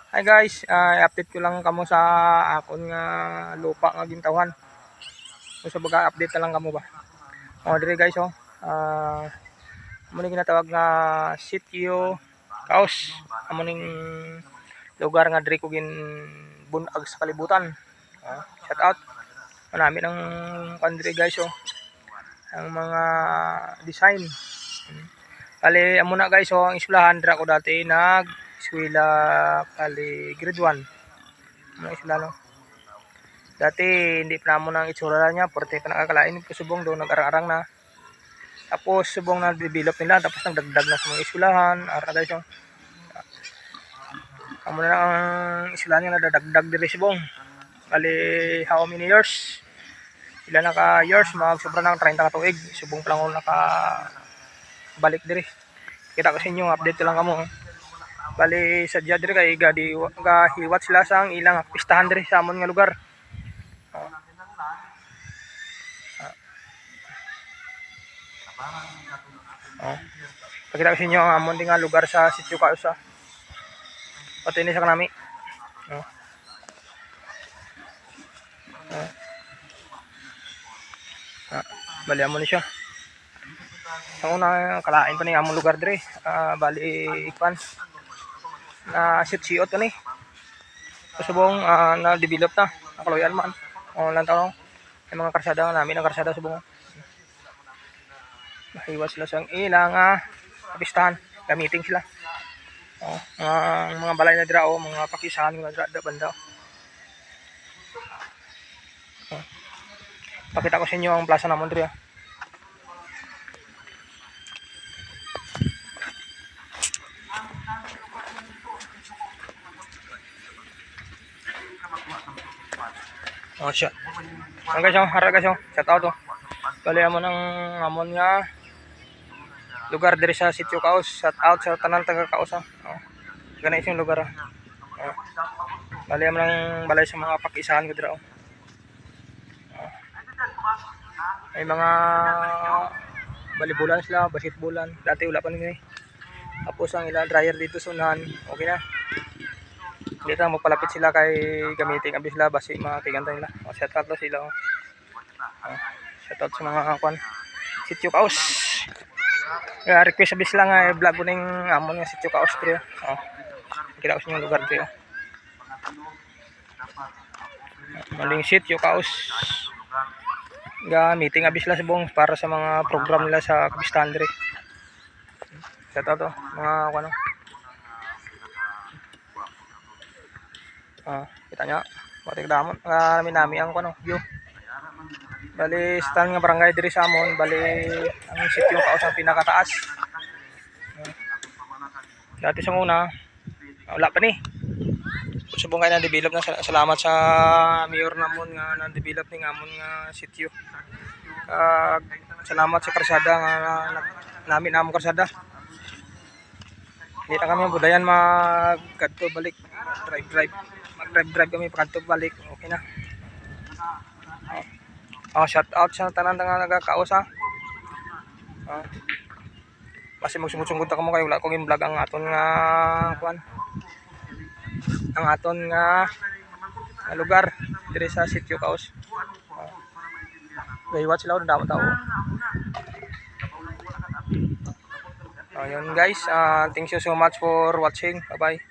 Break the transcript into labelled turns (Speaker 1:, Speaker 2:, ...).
Speaker 1: Hi guys, i-update ko lang kamo sa akon nga lupa nga gintawan. So baga update na lang kamo ba. Dire guys amo ning ginatawag nga sitio Kaos. Amo ning lugar nga diri ko bunag sa kalibutan. Shout out. Marami ng country guys ang mga design. Bale amo na guys ang isulahan dira ko dati eskwela kali grade 1. Mga isla no. Dati hindi pa namo nang itsura niya, porte pa nakakalain ko subong do nag-arang-arang na. Tapos subong na develop nila tapos nagdagdag na sa mga eskwelahan, ara guys amo na ang eskwelahan nga nadadagdag diri subong. Bali how many years? Ilan na ka years, magsobra ng 30 ka tuig. Subong pa lang ako balik diri. Kita ko sa inyo update lang kamo. Bali sadya diri kay gahiwat sila sang ilang pistahan diri sa amon nga lugar. Pakita ko sa inyo ang amon nga lugar sa sitio Kaos. Pati ni sa kanami. Bali amon ni siya. Ang una kalain pa ni among lugar dire. Bali ikpan na sitio to ni. Subong na develop na. Nakaloyan man. Lang tawo. Yung mga karsada namin ang karsada subong. Mahiwas sila sang ilang kapistahan. Gamitin sila. Mga balay na dira mga pakisahan nga dira banda. Pakita ko sa inyo ang plaza namon diri. Siya. Ang guys hara guys shout out Bali amon amon nga lugar diri sa sitio Kaos. Shout out sa tanan taga Kaos Ganay isang lugar Bali amon ang balay sa mga pakisahan ko dira May mga balibulan sila, basketbulan. Dati wala pa nini. Tapos ang ila dryer dito sunan, okay na. Dito magpalapit sila kay gamitin abis sila basi makikiganta nila. Shout out sila. Shout out sa mga sitio Kaos. Request abis lang vlog ko ning amon nga sitio Kaos diri. Kita ko sa inyo lugar diri. Maling sitio Kaos. Meeting abis sila subong para sa mga program nila sa kapistahan diri. Shout out mga kita nya matik damon nami ang view. Bali sa nga barangay diri sa amon, bali ang sitio Kaos ang pinakataas. Dati sa una wala pa ni. Subong kay na develop na salamat sa mayor namon nga na develop ning amon nga sitio. Salamat sa karsada nga namin among karsada. Hindi na kami budayan magkadto balik drive kami pagkadto balik okay na. Shout out sa tanan nga naga-Kaos Basi magsungod-sungod ta kamo kay wala ko gi-vlog ang aton nga ang aton nga lugar diri sa sitio Kaos. Gahiwat sila daw tao. Ayun guys, thank you so much for watching. Bye bye.